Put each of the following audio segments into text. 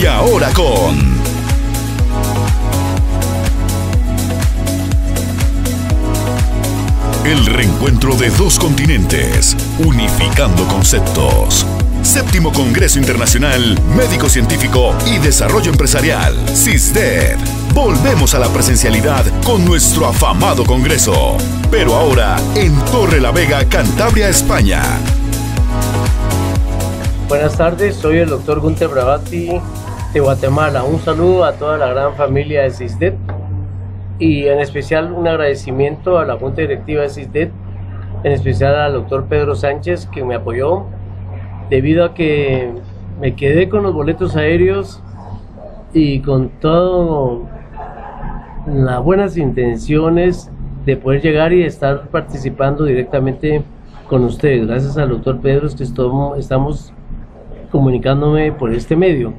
Y ahora con el reencuentro de dos continentes, unificando conceptos. Séptimo Congreso Internacional Médico Científico y Desarrollo Empresarial, CISDED. Volvemos a la presencialidad con nuestro afamado congreso, pero ahora en Torre la Vega, Cantabria, España. Buenas tardes, soy el doctor Gunter Bravati de Guatemala. Un saludo a toda la gran familia de CISDED y en especial un agradecimiento a la Junta Directiva de CISDED, en especial al doctor Pedro Sánchez, que me apoyó debido a que me quedé con los boletos aéreos y con todas las buenas intenciones de poder llegar y estar participando directamente con ustedes. Gracias al doctor Pedro es que estamos comunicándome por este medio,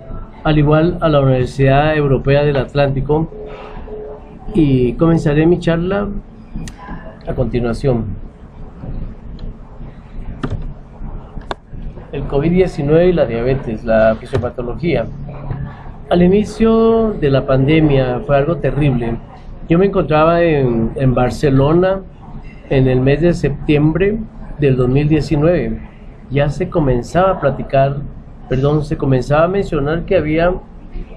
al igual a la Universidad Europea del Atlántico, y comenzaré mi charla a continuación. El COVID-19 y la diabetes, la fisiopatología. Al inicio de la pandemia fue algo terrible. Yo me encontraba en Barcelona en el mes de septiembre del 2019. Ya se comenzaba a se comenzaba a mencionar que había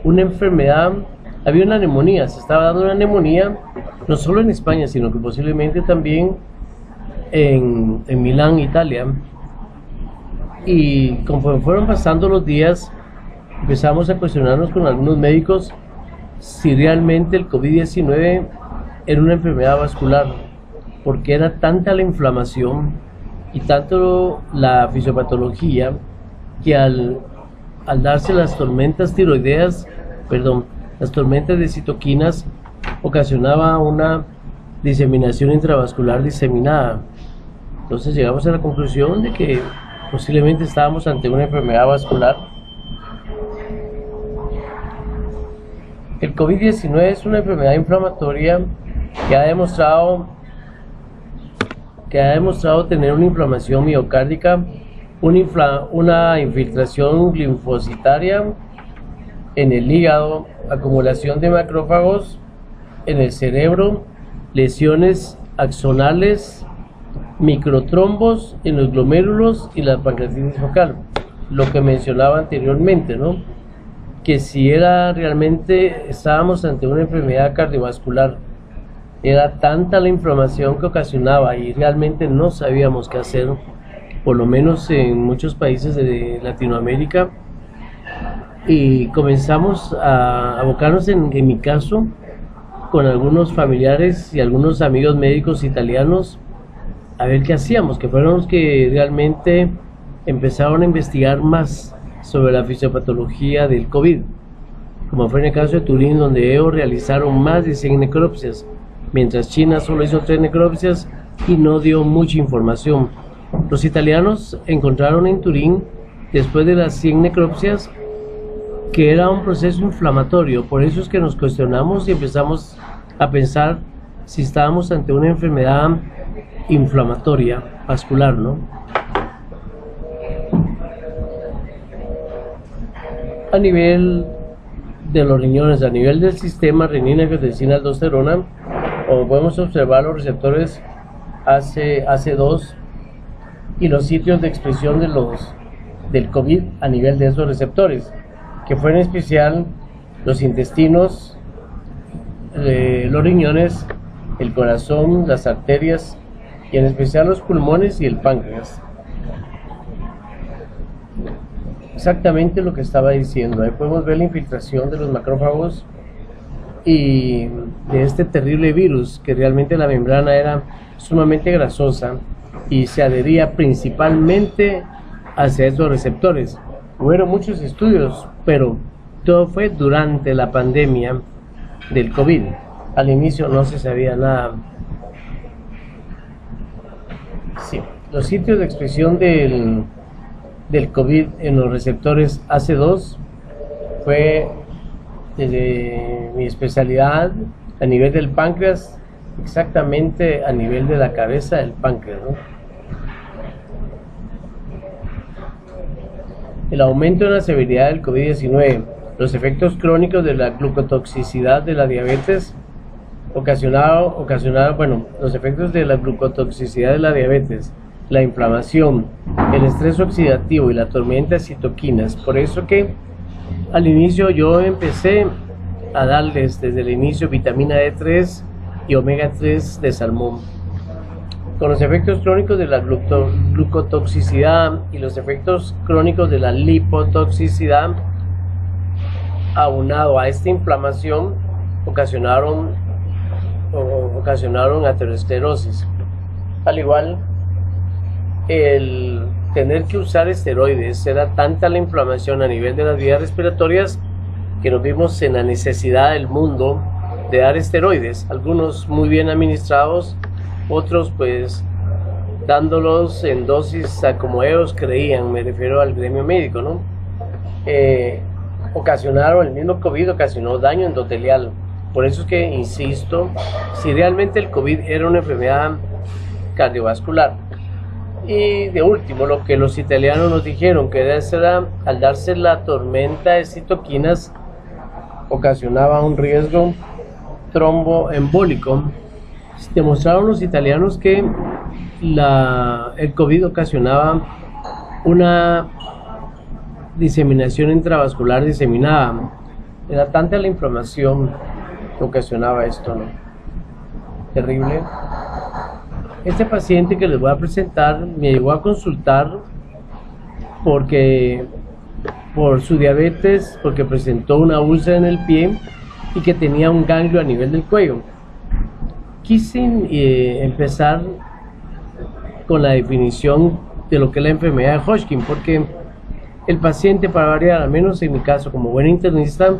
una enfermedad, había una neumonía, se estaba dando una neumonía, no solo en España, sino que posiblemente también en Milán, Italia. Y conforme fueron pasando los días, empezamos a cuestionarnos con algunos médicos si realmente el COVID-19 era una enfermedad vascular, porque era tanta la inflamación y tanto la fisiopatología que al darse las tormentas tiroideas, las tormentas de citoquinas, ocasionaba una diseminación intravascular diseminada. Entonces llegamos a la conclusión de que posiblemente estábamos ante una enfermedad vascular. El COVID-19 es una enfermedad inflamatoria que ha demostrado tener una inflamación miocárdica, una infiltración linfocitaria en el hígado, acumulación de macrófagos en el cerebro, lesiones axonales, microtrombos en los glomérulos y la pancreatitis focal. Lo que mencionaba anteriormente, ¿no? Que si realmente estábamos ante una enfermedad cardiovascular, era tanta la inflamación que ocasionaba y realmente no sabíamos qué hacer, por lo menos en muchos países de Latinoamérica, y comenzamos a abocarnos, en mi caso, con algunos familiares y algunos amigos médicos italianos, a ver qué hacíamos, que fueron los que realmente empezaron a investigar más sobre la fisiopatología del COVID, como fue en el caso de Turín, donde ellos realizaron más de 100 necropsias, mientras China solo hizo 3 necropsias y no dio mucha información. Los italianos encontraron en Turín, después de las 100 necropsias, que era un proceso inflamatorio. Por eso es que nos cuestionamos y empezamos a pensar si estábamos ante una enfermedad inflamatoria vascular, ¿no? A nivel de los riñones, a nivel del sistema renina, angiotensina, aldosterona, como podemos observar, los receptores AC2 y los sitios de expresión del COVID a nivel de esos receptores, que fue en especial los intestinos, los riñones, el corazón, las arterias y en especial los pulmones y el páncreas. Exactamente lo que estaba diciendo. Ahí podemos ver la infiltración de los macrófagos y de este terrible virus, que realmente la membrana era sumamente grasosa y se adhería principalmente hacia esos receptores. Hubo muchos estudios, pero todo fue durante la pandemia del COVID. Al inicio no se sabía nada. Sí, los sitios de expresión del COVID en los receptores AC2 fue desde mi especialidad a nivel del páncreas, exactamente a nivel de la cabeza del páncreas, ¿no? El aumento de la severidad del COVID-19 Los efectos crónicos de la glucotoxicidad de la diabetes los efectos de la glucotoxicidad de la diabetes, la inflamación, el estrés oxidativo y la tormenta de citoquinas. Por eso que al inicio yo empecé a darles desde el inicio vitamina D3 y omega 3 de salmón. Con los efectos crónicos de la glucotoxicidad y los efectos crónicos de la lipotoxicidad, aunado a esta inflamación, ocasionaron aterosclerosis. Al igual, el tener que usar esteroides, era tanta la inflamación a nivel de las vías respiratorias que nos vimos en la necesidad del mundo de dar esteroides, algunos muy bien administrados, otros pues dándolos en dosis a como ellos creían, me refiero al gremio médico, ¿no? El mismo COVID ocasionó daño endotelial. Por eso es que insisto, si realmente el COVID era una enfermedad cardiovascular. Y de último, lo que los italianos nos dijeron, que era, al darse la tormenta de citoquinas, ocasionaba un riesgo tromboembólico. Demostraron los italianos que el COVID ocasionaba una diseminación intravascular diseminada. Era tanta la inflamación que ocasionaba esto, ¿no? Terrible. Este paciente que les voy a presentar me llegó a consultar por su diabetes, porque presentó una úlcera en el pie y que tenía un ganglio a nivel del cuello. Quise empezar con la definición de lo que es la enfermedad de Hodgkin, porque el paciente, para variar, al menos en mi caso como buen internista,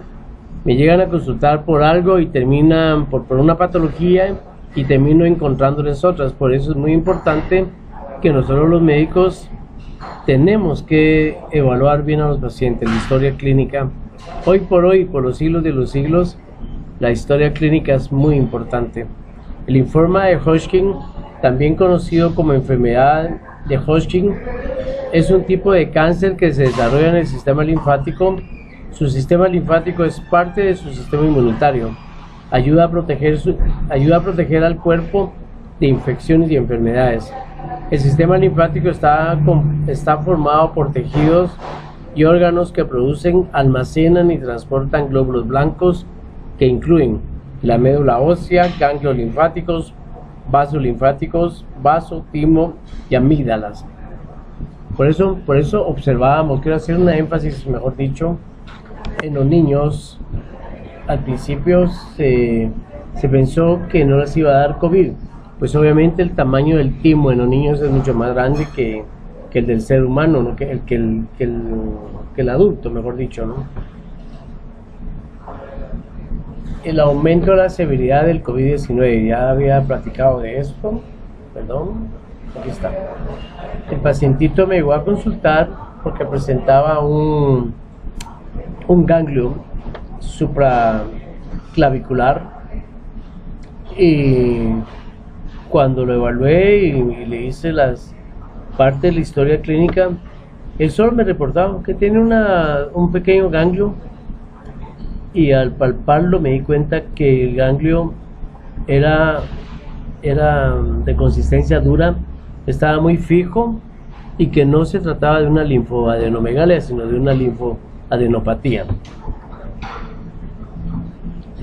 me llegan a consultar por algo y terminan por una patología y termino encontrándoles otras. Por eso es muy importante que nosotros los médicos tenemos que evaluar bien a los pacientes, la historia clínica. Hoy por hoy, por los siglos de los siglos, la historia clínica es muy importante. El linfoma de Hodgkin, también conocido como enfermedad de Hodgkin, es un tipo de cáncer que se desarrolla en el sistema linfático. Su sistema linfático es parte de su sistema inmunitario. Ayuda a proteger al cuerpo de infecciones y enfermedades. El sistema linfático está formado por tejidos y órganos que producen, almacenan y transportan glóbulos blancos que incluyen la médula ósea, ganglios linfáticos, vasos linfáticos, vaso, timo y amígdalas. Por eso observábamos, quiero hacer una énfasis, mejor dicho, en los niños. Al principio se pensó que no les iba a dar COVID, pues obviamente el tamaño del timo en los niños es mucho más grande que el del ser humano, ¿no? que el adulto, mejor dicho, ¿no? El aumento de la severidad del COVID-19, ya había platicado de esto, perdón, aquí está. El pacientito me llegó a consultar porque presentaba un ganglio supraclavicular, y cuando lo evalué y le hice las partes de la historia clínica, él solo me reportaba que tiene un pequeño ganglio, y al palparlo me di cuenta que el ganglio era de consistencia dura, estaba muy fijo y que no se trataba de una linfoadenomegalia, sino de una linfoadenopatía.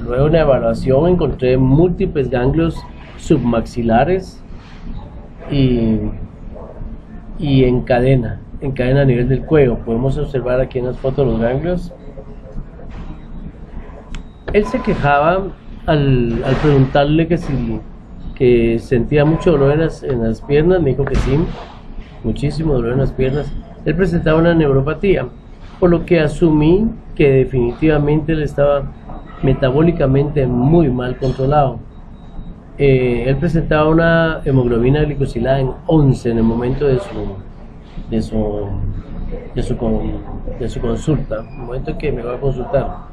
Luego en la evaluación encontré múltiples ganglios submaxilares y en cadena a nivel del cuello. Podemos observar aquí en las fotos los ganglios. Él se quejaba al preguntarle que sentía mucho dolor en las piernas. Me dijo que sí, muchísimo dolor en las piernas. Él presentaba una neuropatía, por lo que asumí que definitivamente él estaba metabólicamente muy mal controlado. Él presentaba una hemoglobina glicosilada en 11 en el momento de su consulta, el momento en que me va a consultar.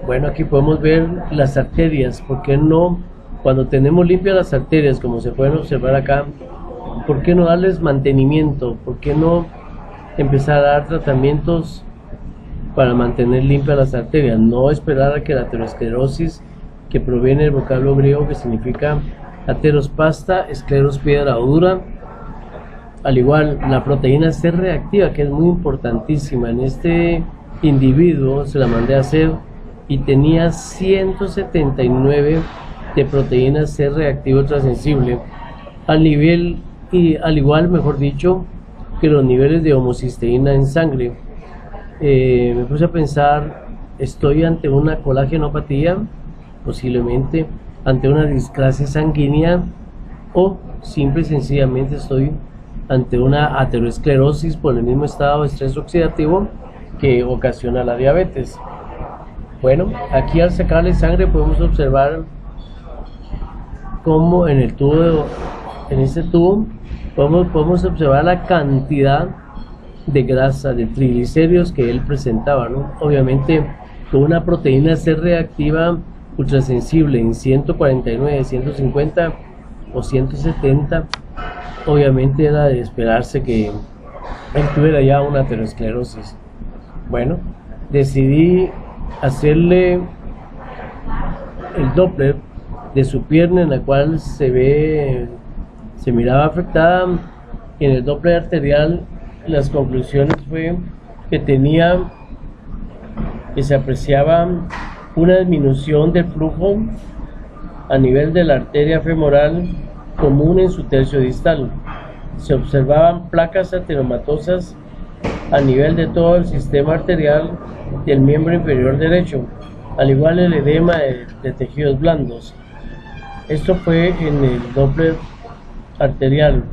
Bueno, aquí podemos ver las arterias. ¿Por qué no, cuando tenemos limpias las arterias, como se pueden observar acá, por qué no darles mantenimiento? ¿Por qué no empezar a dar tratamientos para mantener limpias las arterias, no esperar a que la aterosclerosis, que proviene del vocablo griego que significa ateros pasta, escleros piedra dura. Al igual, la proteína C reactiva, que es muy importantísima en este individuo, se la mandé a hacer y tenía 179 de proteína C reactiva ultrasensible, al igual, mejor dicho, que los niveles de homocisteína en sangre. Me puse a pensar, ¿estoy ante una colágenopatía? Posiblemente ante una discrasia sanguínea, o simple y sencillamente estoy ante una aterosclerosis por el mismo estado de estrés oxidativo que ocasiona la diabetes. Bueno, aquí al sacarle sangre podemos observar cómo en el tubo, en este tubo, podemos observar la cantidad de grasa, de triglicéridos que él presentaba, ¿no? Obviamente con una proteína C reactiva ultrasensible en 149, 150 o 170, obviamente era de esperarse que él tuviera ya una aterosclerosis. Bueno, decidí hacerle el Doppler de su pierna, en la cual se miraba afectada. En el Doppler arterial, las conclusiones fue que se apreciaba una disminución del flujo a nivel de la arteria femoral común en su tercio distal. Se observaban placas ateromatosas a nivel de todo el sistema arterial del miembro inferior derecho, al igual el edema de tejidos blandos. Esto fue en el Doppler arterial.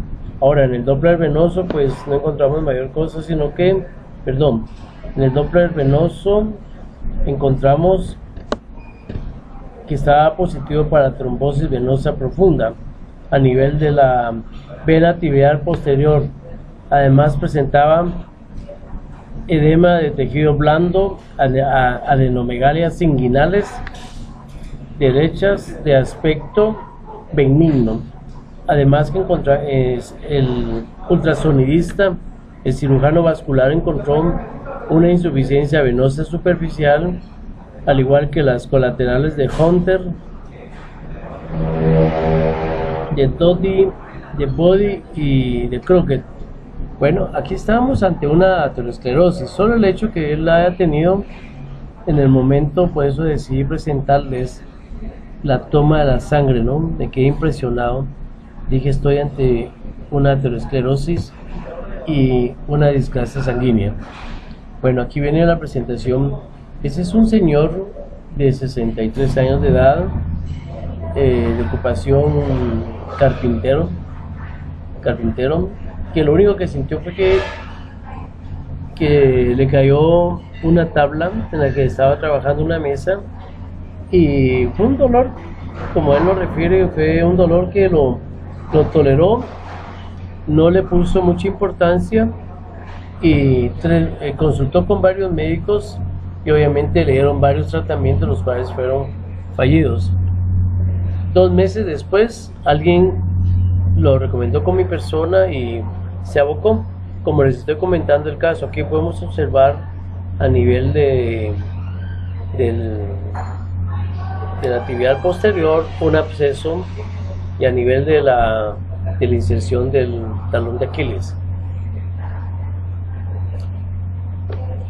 Ahora en el Doppler venoso pues no encontramos mayor cosa, sino que, en el Doppler venoso encontramos que estaba positivo para trombosis venosa profunda a nivel de la vena tibial posterior. Además presentaba edema de tejido blando, adenomegalias inguinales derechas de aspecto benigno. Además que el ultrasonidista, el cirujano vascular, encontró una insuficiencia venosa superficial, al igual que las colaterales de Hunter, de Doty, de Body y de Crockett. Bueno, aquí estamos ante una aterosclerosis. Solo el hecho que él la haya tenido en el momento, por eso decidí presentarles la toma de la sangre, ¿no? Me quedé impresionado. Dije, estoy ante una aterosclerosis y una discrasia sanguínea. Bueno, aquí viene la presentación. Ese es un señor de 63 años de edad, de ocupación carpintero, que lo único que sintió fue que le cayó una tabla en la que estaba trabajando una mesa, y fue un dolor, como él lo refiere, fue un dolor que lo toleró, no le puso mucha importancia, y consultó con varios médicos y obviamente le dieron varios tratamientos, los cuales fueron fallidos. 2 meses después alguien lo recomendó con mi persona y se abocó. Como les estoy comentando el caso, aquí podemos observar a nivel de la tibial posterior un absceso, y a nivel de la inserción del talón de Aquiles.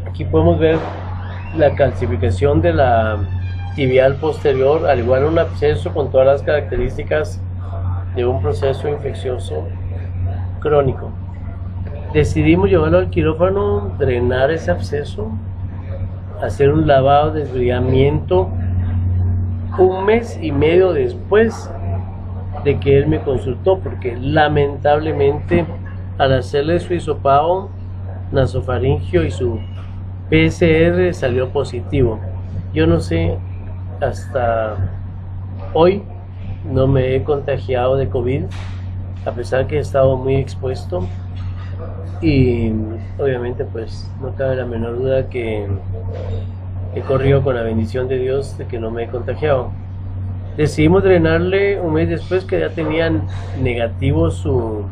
Aquí podemos ver la calcificación de la tibial posterior, al igual un absceso con todas las características de un proceso infeccioso crónico. Decidimos llevarlo al quirófano, drenar ese absceso, hacer un lavado de desbridamiento 1 mes y medio después de que él me consultó, porque lamentablemente al hacerle su hisopado nasofaringio y su PCR salió positivo. Yo no sé, hasta hoy no me he contagiado de COVID, a pesar que he estado muy expuesto, y obviamente pues no cabe la menor duda que he corrido con la bendición de Dios de que no me he contagiado. Decidimos drenarle 1 mes después, que ya tenían negativo su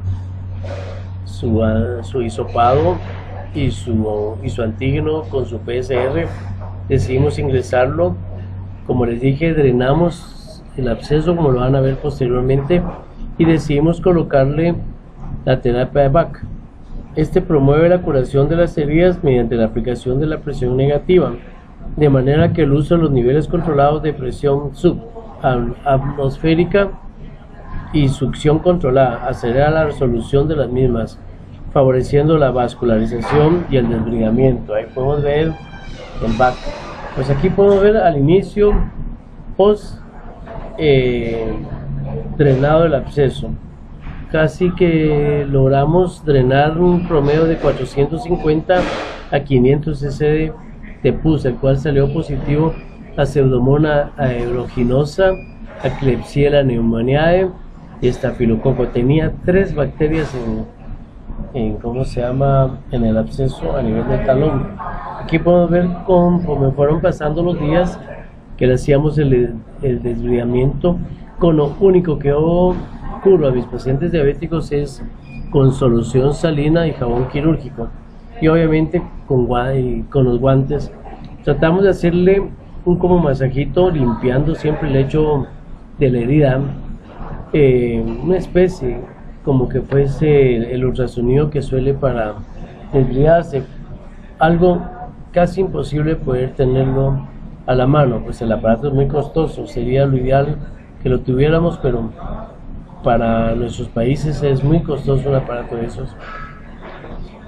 hisopado y su antígeno con su PCR. Decidimos ingresarlo. Como les dije, drenamos el absceso, como lo van a ver posteriormente, y decidimos colocarle la terapia de Bach. Este promueve la curación de las heridas mediante la aplicación de la presión negativa, de manera que el uso de los niveles controlados de presión subatmosférica y succión controlada acelera la resolución de las mismas, favoreciendo la vascularización y el desbridamiento. Ahí podemos ver el Bach. Pues aquí podemos ver al inicio, post drenado del absceso. Casi que logramos drenar un promedio de 450 a 500 cc de pus, el cual salió positivo a Pseudomonas aeruginosa, a Klebsiella pneumoniae y estafilococo. Tenía 3 bacterias en el absceso a nivel del talón. Aquí podemos ver conforme fueron pasando los días que le hacíamos el desbridamiento. Con lo único que yo curo a mis pacientes diabéticos es con solución salina y jabón quirúrgico, y obviamente con los guantes tratamos de hacerle un como masajito, limpiando siempre el lecho de la herida, una especie como que fuese el ultrasonido que suele para desbridarse, algo casi imposible poder tenerlo a la mano, pues el aparato es muy costoso. Sería lo ideal que lo tuviéramos, pero para nuestros países es muy costoso un aparato de esos.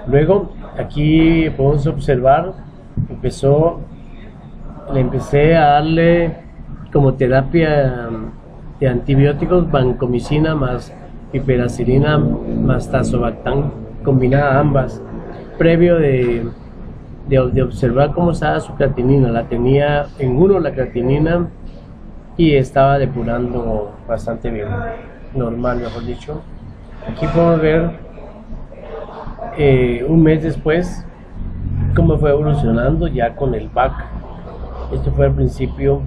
Luego aquí podemos observar, le empecé a darle como terapia de antibióticos vancomicina más piperacilina más tazobactam, combinada ambas, previo de observar cómo estaba su creatinina. La tenía en 1 la creatinina y estaba depurando bastante bien, normal mejor dicho. Aquí podemos ver un mes después cómo fue evolucionando ya con el Bach. Esto fue al principio,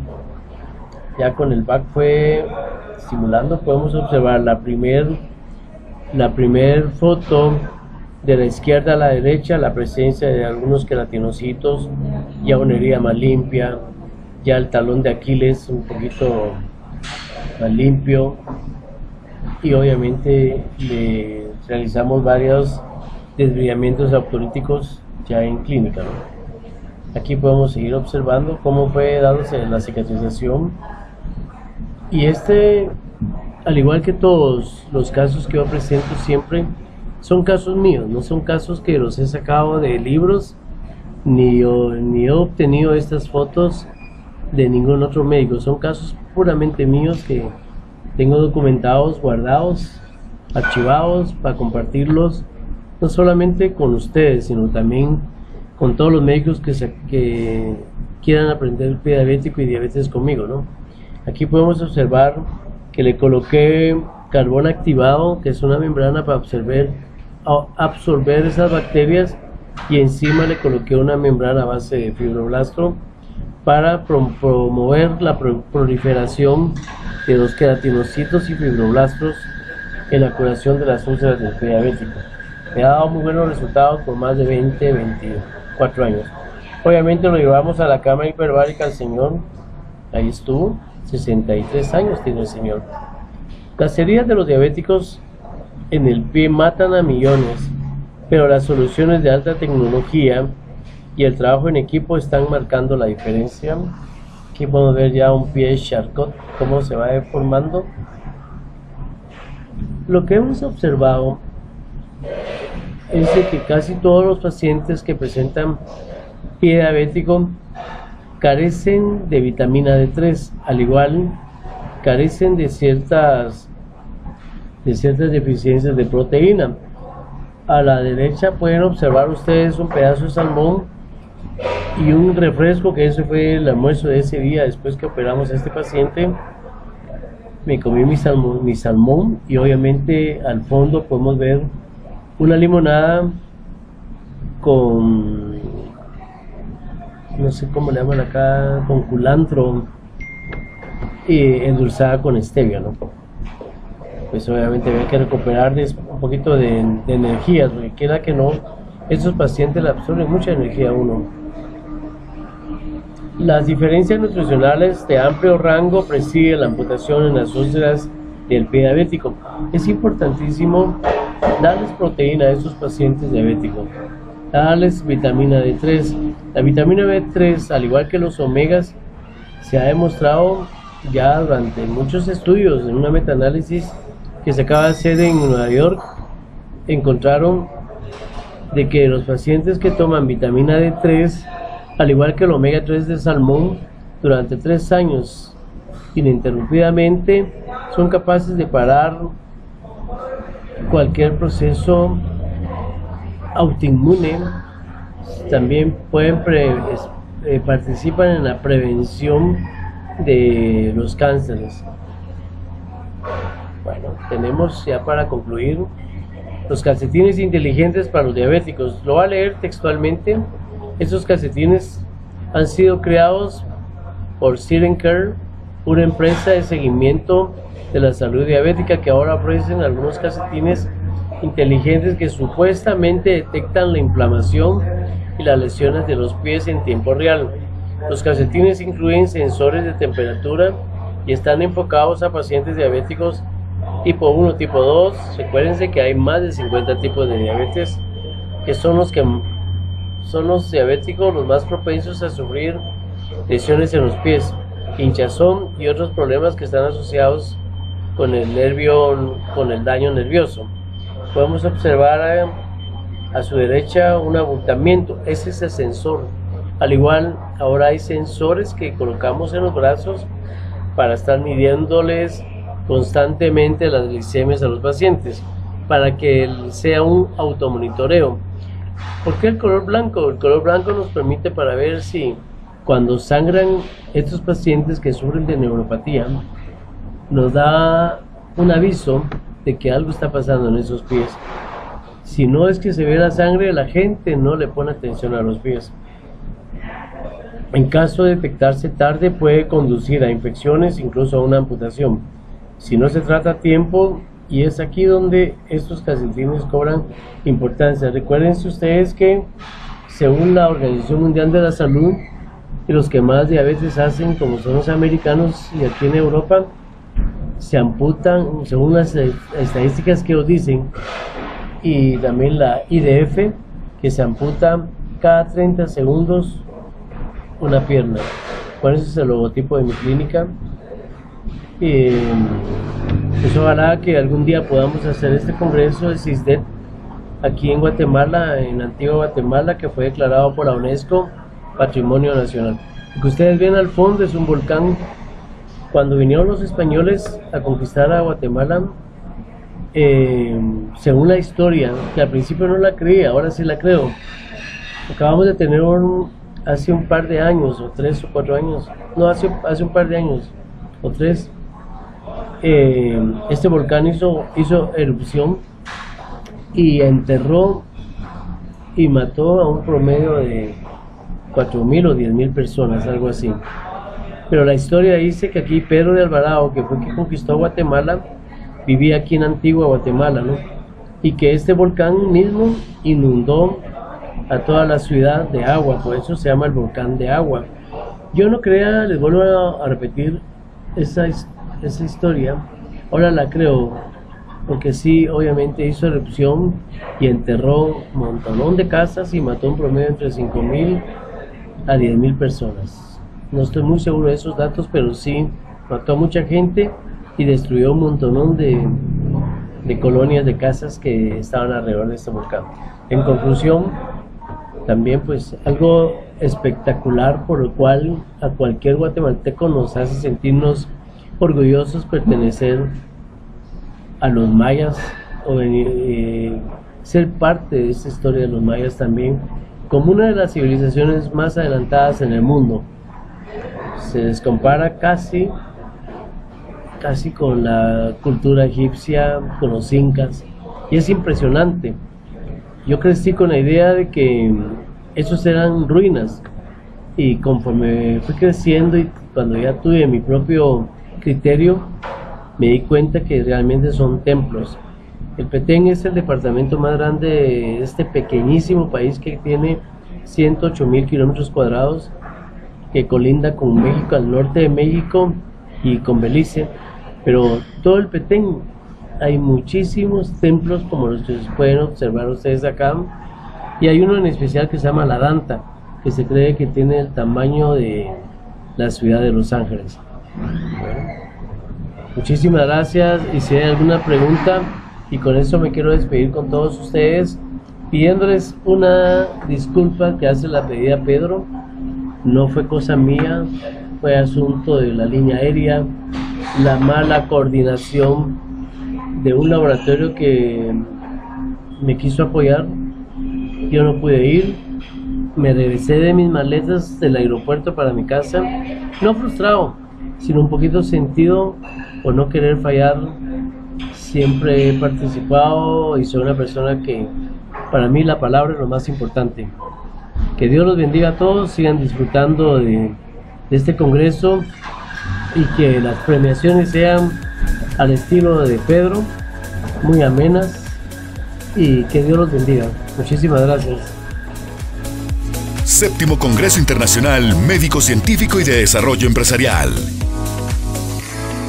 ya con el Bach fue estimulando. Podemos observar la primer foto de la izquierda a la derecha, la presencia de algunos queratinocitos, ya una herida más limpia, ya el talón de Aquiles un poquito más limpio, y obviamente le realizamos varios desbridamientos autolíticos ya en clínica, ¿no? Aquí podemos seguir observando cómo fue dándose la cicatrización, y al igual que todos los casos que yo presento siempre, son casos míos, no son casos que los he sacado de libros, ni he obtenido estas fotos de ningún otro médico. Son casos puramente míos que tengo documentados, guardados, archivados para compartirlos, no solamente con ustedes, sino también con todos los médicos que quieran aprender el pie diabético y diabetes conmigo, ¿no? Aquí podemos observar que le coloqué carbón activado, que es una membrana para absorber esas bacterias, y encima le coloqué una membrana a base de fibroblasto para promover la proliferación de los queratinocitos y fibroblastos en la curación de las úlceras del pie diabético. Me ha dado muy buenos resultados por más de 24 años. Obviamente lo llevamos a la cámara hiperbárica al señor, ahí estuvo, 63 años tiene el señor. Las heridas de los diabéticos en el pie matan a millones, pero las soluciones de alta tecnología y el trabajo en equipo están marcando la diferencia. Aquí podemos ver ya un pie Charcot, cómo se va deformando. Lo que hemos observado es de que casi todos los pacientes que presentan pie diabético carecen de vitamina D3, al igual carecen de ciertas deficiencias de proteína. A la derecha pueden observar ustedes un pedazo de salmón y un refresco, que ese fue el almuerzo de ese día después que operamos a este paciente. Me comí mi salmón, y obviamente al fondo podemos ver una limonada con, no sé cómo le llaman acá, con culantro y endulzada con stevia, ¿no? Pues obviamente hay que recuperar un poquito de energías, porque queda que no, estos pacientes le absorben mucha energía a uno. Las diferencias nutricionales de amplio rango presiden la amputación en las úlceras del pie diabético. Es importantísimo darles proteína a estos pacientes diabéticos, darles vitamina D3. La vitamina D3, al igual que los omegas, se ha demostrado ya durante muchos estudios. En una metaanálisis que se acaba de hacer en Nueva York, encontraron de que los pacientes que toman vitamina D3, al igual que el omega 3 de salmón, durante 3 años ininterrumpidamente son capaces de parar cualquier proceso autoinmune. También pueden participan en la prevención de los cánceres. Bueno, tenemos ya para concluir los calcetines inteligentes para los diabéticos. Lo voy a leer textualmente. Estos calcetines han sido creados por Sirencare, una empresa de seguimiento de la salud diabética, que ahora ofrecen algunos calcetines inteligentes que supuestamente detectan la inflamación y las lesiones de los pies en tiempo real. Los calcetines incluyen sensores de temperatura y están enfocados a pacientes diabéticos tipo 1, tipo 2. Recuérdense que hay más de 50 tipos de diabetes, que son los diabéticos los más propensos a sufrir lesiones en los pies, hinchazón y otros problemas que están asociados con el daño nervioso. Podemos observar a su derecha un abultamiento. Ese es el sensor. Al igual, ahora hay sensores que colocamos en los brazos para estar midiéndoles constantemente las glicemias a los pacientes, para que sea un automonitoreo. ¿Por qué el color blanco? El color blanco nos permite para ver si cuando sangran estos pacientes que sufren de neuropatía, nos da un aviso de que algo está pasando en esos pies. Si no es que se ve la sangre, la gente no le pone atención a los pies. En caso de detectarse tarde, puede conducir a infecciones, incluso a una amputación. Si no se trata a tiempo, y es aquí donde estos calcetines cobran importancia. Recuérdense ustedes que, según la Organización Mundial de la Salud, y los que más diabetes hacen, como son los americanos y aquí en Europa, se amputan, según las estadísticas que os dicen, y también la IDF, que se amputa cada 30 segundos una pierna. Bueno, ese es el logotipo de mi clínica. Pues ojalá que algún día podamos hacer este congreso de CISDED aquí en Guatemala, en Antigua Guatemala, que fue declarado por la UNESCO Patrimonio Nacional. Lo que ustedes ven al fondo es un volcán. Cuando vinieron los españoles a conquistar a Guatemala, según la historia, que al principio no la creía, ahora sí la creo, acabamos de tener hace un par de años, o 3 o 4 años, no, hace un par de años, o 3, este volcán hizo erupción y enterró y mató a un promedio de 4.000 o 10.000 personas, algo así. Pero la historia dice que aquí Pedro de Alvarado, que fue quien conquistó Guatemala, vivía aquí en Antigua Guatemala, ¿no? Y que este volcán mismo inundó a toda la ciudad de agua, por eso se llama el volcán de agua. Yo no creía, les vuelvo a repetir esa historia, ahora la creo, porque sí, obviamente hizo erupción y enterró un montón de casas y mató un promedio entre 5.000 a 10.000 personas. No estoy muy seguro de esos datos, pero sí mató a mucha gente y destruyó un montón de colonias de casas que estaban alrededor de este volcán. En conclusión, también pues algo espectacular por lo cual a cualquier guatemalteco nos hace sentirnos orgullosos pertenecer a los mayas, o ser parte de esta historia de los mayas también, como una de las civilizaciones más adelantadas en el mundo. Se les compara casi con la cultura egipcia, con los incas, y es impresionante. Yo crecí con la idea de que esos eran ruinas, y conforme fui creciendo y cuando ya tuve mi propio criterio, me di cuenta que realmente son templos. El Petén es el departamento más grande de este pequeñísimo país que tiene 108.000 kilómetros cuadrados, que colinda con México, al norte de México y con Belice. Pero todo el Petén, hay muchísimos templos como los que pueden observar ustedes acá, y hay uno en especial que se llama La Danta, que se cree que tiene el tamaño de la ciudad de Los Ángeles. Bueno, muchísimas gracias, y si hay alguna pregunta, y con eso me quiero despedir con todos ustedes, pidiéndoles una disculpa que hace la pedida Pedro. No fue cosa mía, fue asunto de la línea aérea, la mala coordinación de un laboratorio que me quiso apoyar. Yo no pude ir, me regresé de mis maletas del aeropuerto para mi casa, no frustrado, sino un poquito sentido por no querer fallar. Siempre he participado y soy una persona que, para mí, la palabra es lo más importante. Que Dios los bendiga a todos, sigan disfrutando de este congreso, y que las premiaciones sean al estilo de Pedro, muy amenas, y que Dios los bendiga. Muchísimas gracias. Séptimo Congreso Internacional Médico Científico y de Desarrollo Empresarial.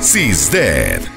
CISDED.